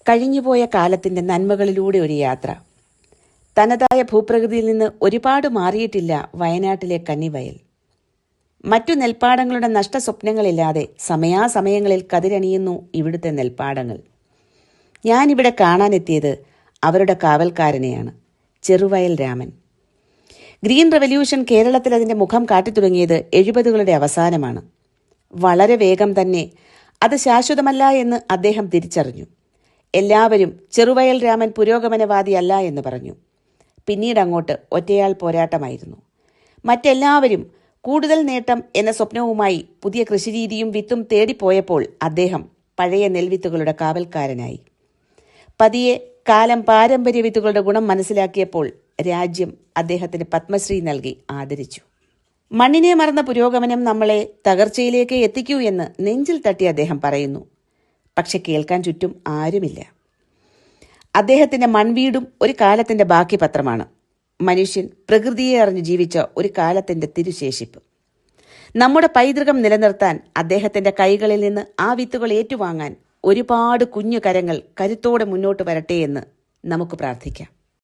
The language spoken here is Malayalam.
കഴിഞ്ഞുപോയ കാലത്തിന്റെ നന്മകളിലൂടെ ഒരു യാത്ര. തനതായ ഭൂപ്രകൃതിയിൽ നിന്ന് ഒരുപാട് മാറിയിട്ടില്ല വയനാട്ടിലെ കന്നിവയൽ. മറ്റു നെൽപ്പാടങ്ങളുടെ നഷ്ടസ്വപ്നങ്ങളില്ലാതെ സമയാസമയങ്ങളിൽ കതിരണിയുന്നു ഇവിടുത്തെ നെൽപ്പാടങ്ങൾ. ഞാനിവിടെ കാണാനെത്തിയത് അവരുടെ കാവൽക്കാരനെയാണ്, ചെറുവയൽ രാമൻ. ഗ്രീൻ റവല്യൂഷൻ കേരളത്തിൽ അതിന്റെ മുഖം കാട്ടിത്തുടങ്ങിയത് 70കളുടെ അവസാനമാണ്. വളരെ വേഗം തന്നെ അത് ശാശ്വതമല്ല എന്ന് അദ്ദേഹം തിരിച്ചറിഞ്ഞു. എല്ലാവരും ചെറുവയൽ രാമൻ പുരോഗമനവാദിയല്ല എന്ന് പറഞ്ഞു. പിന്നീട് അങ്ങോട്ട് ഒറ്റയാൾ പോരാട്ടമായിരുന്നു. മറ്റെല്ലാവരും കൂടുതൽ നേട്ടം എന്ന സ്വപ്നവുമായി പുതിയ കൃഷിരീതിയും വിത്തും തേടിപ്പോയപ്പോൾ അദ്ദേഹം പഴയ നെൽവിത്തുകളുടെ കാവൽക്കാരനായി. പതിയെ കാലം പാരമ്പര്യ വിത്തുകളുടെ ഗുണം മനസ്സിലാക്കിയപ്പോൾ രാജ്യം അദ്ദേഹത്തിന് പത്മശ്രീ നൽകി ആദരിച്ചു. മണ്ണിനെ മറന്ന പുരോഗമനം നമ്മളെ തകർച്ചയിലേക്ക് എത്തിക്കൂ എന്ന് നെഞ്ചിൽ തട്ടി അദ്ദേഹം പറയുന്നു. പക്ഷെ കേൾക്കാൻ ചുറ്റും ആരുമില്ല. അദ്ദേഹത്തിന്റെ മൺവീടും ഒരു കാലത്തിന്റെ ബാക്കി പത്രമാണ്. മനുഷ്യൻ പ്രകൃതിയെ അറിഞ്ഞു ജീവിച്ച ഒരു കാലത്തിന്റെ തിരുശേഷിപ്പ്. നമ്മുടെ പൈതൃകം നിലനിർത്താൻ അദ്ദേഹത്തിന്റെ കൈകളിൽ നിന്ന് ആ വിത്തുകൾ ഏറ്റുവാങ്ങാൻ ഒരുപാട് കുഞ്ഞു കരങ്ങൾ കരുത്തോടെ മുന്നോട്ട് വരട്ടെ എന്ന് നമുക്ക് പ്രാർത്ഥിക്കാം.